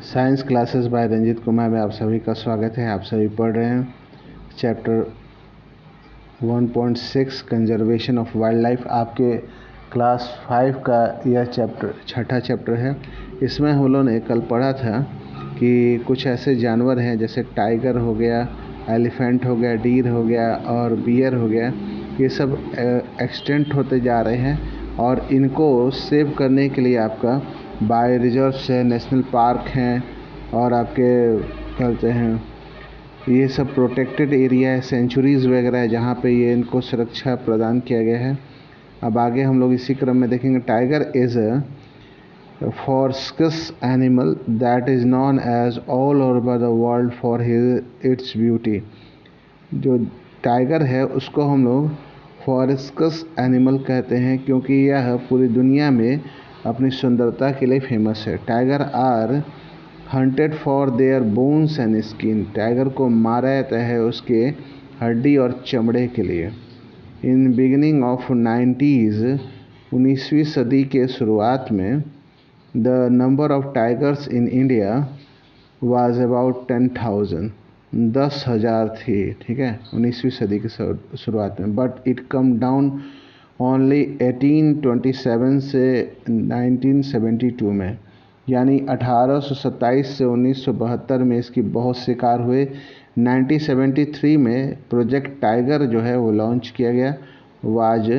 Science classes by Ranjit Kumar में आप सभी का स्वागत है। आप सभी पढ़ रहे हैं chapter 1.6 conservation of wild life. आपके क्लास 5 का यह चैप्टर छठा चैप्टर है। इसमें हम लोगों ने कल पढ़ा था कि कुछ ऐसे जानवर हैं जैसे टाइगर हो गया, एलिफेंट हो गया, डीर हो गया और बियर हो गया। ये सब एक्सटेंट होते जा रहे हैं और इनको सेव करने के लिए आपका बायो रिजर्व्स है, नेशनल पार्क हैं और आपके कहते हैं ये सब प्रोटेक्टेड एरिया है, सेंचुरीज़ वगैरह है जहाँ पे ये इनको सुरक्षा प्रदान किया गया है। अब आगे हम लोग इसी क्रम में देखेंगे। Tiger is a ferocious animal that is known as all over the world for its beauty. जो टाइगर है उसको हम लोग फॉर्स्कस एनिमल कहते हैं क्योंकि यह पूरी दुनिया में अपनी सुंदरता के लिए फेमस है। Tiger are hunted for their bones and skin. Tiger को मारा जाता है उसके हड्डी और चमड़े के लिए। इन बिगिनिंग ऑफ 19वीं सदी के शुरुआत में the number of tigers in India was about 10,000। 10,000 थी, ठीक है, 19वीं सदी की शुरुआत में। But it come down only 1827 से 1972 में, यानी 1827 से 1972 में इसकी बहुत शिकार हुए। 1973 में प्रोजेक्ट टाइगर जो है वो लॉन्च किया गया। Was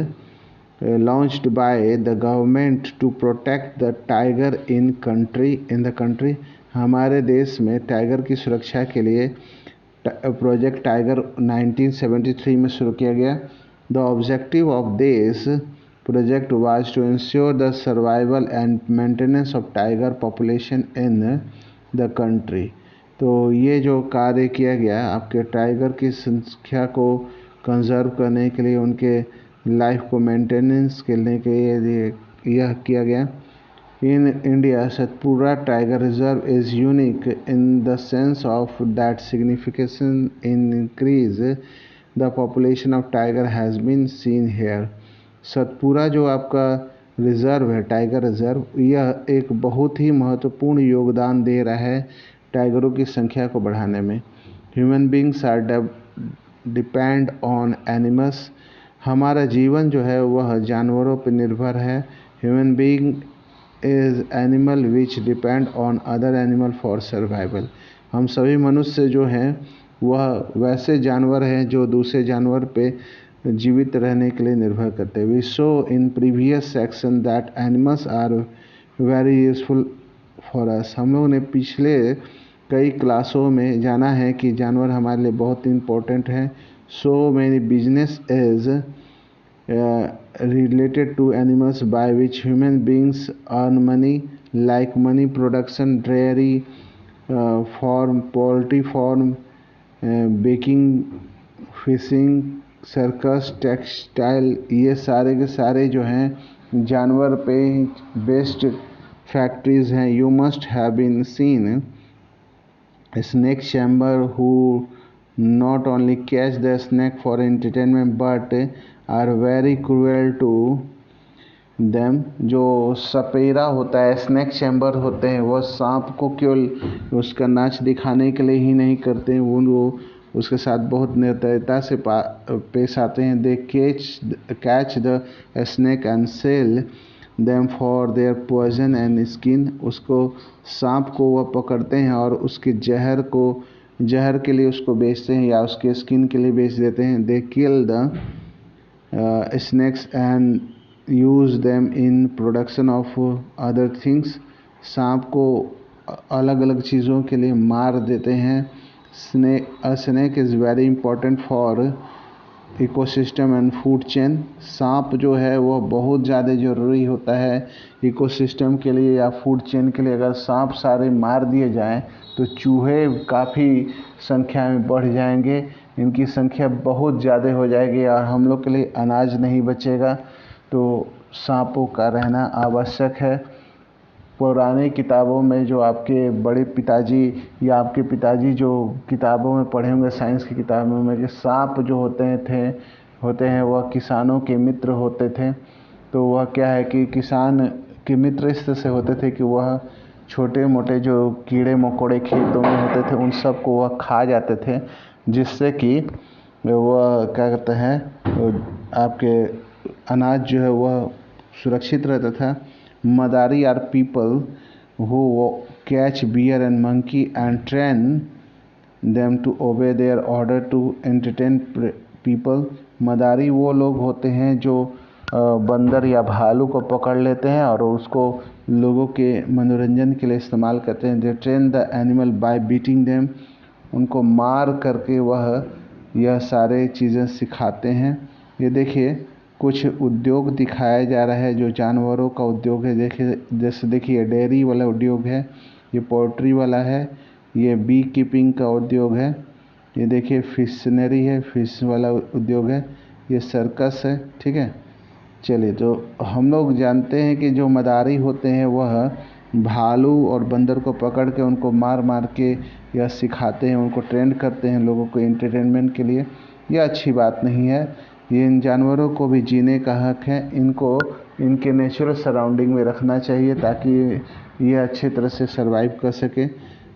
launched by the government to protect the tiger in the country. हमारे देश में टाइगर की सुरक्षा के लिए प्रोजेक्ट टाइगर 1973 में शुरू किया गया। The objective of this project was to ensure the survival and maintenance of tiger population in the country। तो ये जो कार्य किया गया आपके टाइगर की संख्या को कंजर्व करने के लिए, उनके लाइफ को मेंटेनेंस करने के लिए यह किया गया। In India, Satpura Tiger Reserve is unique in the sense of that significant increase the population of tiger has been seen here। Satpura जो आपका रिज़र्व है, टाइगर रिज़र्व, यह एक बहुत ही महत्वपूर्ण योगदान दे रहा है टाइगरों की संख्या को बढ़ाने में। Human beings are depend on animals. हमारा जीवन जो है वह जानवरों पर निर्भर है। Human being is animal which depend on other animal for survival. हम सभी मनुष्य जो हैं वह वैसे जानवर हैं जो दूसरे जानवर पे जीवित रहने के लिए निर्भर करते हैं। We show in previous section that animals are very useful for us. हम लोगों ने पिछले कई क्लासों में जाना है कि जानवर हमारे लिए बहुत इम्पोर्टेंट हैं। So many business is related to animals by which human beings earn money, like money production, dairy farm, poultry farm, baking, fishing, circus, textile। ये सारे के सारे जो हैं जानवर पे बेस्ड फैक्ट्रीज हैं। You must have been seen snake chamber who not only catch the snake for entertainment but are very cruel to them। जो सपेरा होता है, स्नैक चैम्बर होते हैं, वह सांप को केवल उसका नाच दिखाने के लिए ही नहीं करते हैं, वो उसके साथ बहुत निर्दयता से पेश आते हैं। They catch the snake and sell them for their poison and skin. उसको सांप को वह पकड़ते हैं और उसके जहर के लिए उसको बेचते हैं या उसके स्किन के लिए बेच देते हैं। They kill the snakes and use them in production of other things। सांप को अलग अलग चीज़ों के लिए मार देते हैं। snake is very important for ecosystem and food chain. सांप जो है वह बहुत ज़्यादा ज़रूरी होता है इकोसिस्टम के लिए या फूड चेन के लिए। अगर सांप सारे मार दिए जाएं तो चूहे काफ़ी संख्या में बढ़ जाएंगे, इनकी संख्या बहुत ज़्यादा हो जाएगी और हम लोग के लिए अनाज नहीं बचेगा। तो सांपों का रहना आवश्यक है। पुरानी किताबों में जो आपके बड़े पिताजी या आपके पिताजी जो किताबों में पढ़े होंगे, साइंस की किताबों में, कि सांप जो होते हैं वह किसानों के मित्र होते थे। तो वह क्या है कि किसान के मित्र इस तरह से होते थे कि वह छोटे मोटे जो कीड़े मकोड़े खेतों में होते थे उन सब को वह खा जाते थे, जिससे कि वह क्या कहते हैं आपके अनाज जो है वह सुरक्षित रहता था। Madari are people who catch bear and monkey and train them to obey their order to entertain people. मदारी वो लोग होते हैं जो बंदर या भालू को पकड़ लेते हैं और उसको लोगों के मनोरंजन के लिए इस्तेमाल करते हैं। They train the animal bye beating them, उनको मार करके वह यह सारे चीज़ें सिखाते हैं। ये देखिए कुछ उद्योग दिखाया जा रहा है जो जानवरों का उद्योग है। देखिए जैसे देखिए डेयरी वाला उद्योग है, ये पोल्ट्री वाला है, ये बी कीपिंग का उद्योग है, ये देखिए फिशनरी है, फिश वाला उद्योग है, ये सर्कस है। ठीक है, चलिए तो हम लोग जानते हैं कि जो मदारी होते हैं वह भालू और बंदर को पकड़ के उनको मार मार के यह सिखाते हैं, उनको ट्रेंड करते हैं लोगों को एंटरटेनमेंट के लिए। यह अच्छी बात नहीं है। ये इन जानवरों को भी जीने का हक है, इनको इनके नेचुरल सराउंडिंग में रखना चाहिए ताकि ये अच्छी तरह से सर्वाइव कर सके।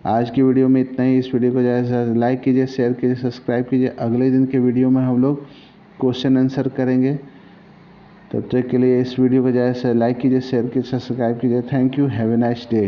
आज की वीडियो में इतना ही। इस वीडियो को ज़्यादा से ज़्यादा लाइक कीजिए, शेयर कीजिए, सब्सक्राइब कीजिए। अगले दिन के वीडियो में हम लोग क्वेश्चन आंसर करेंगे। तब तक के लिए इस वीडियो को ज़्यादा से लाइक कीजिए, शेयर कीजिए, सब्सक्राइब कीजिए। Thank you, have a nice day.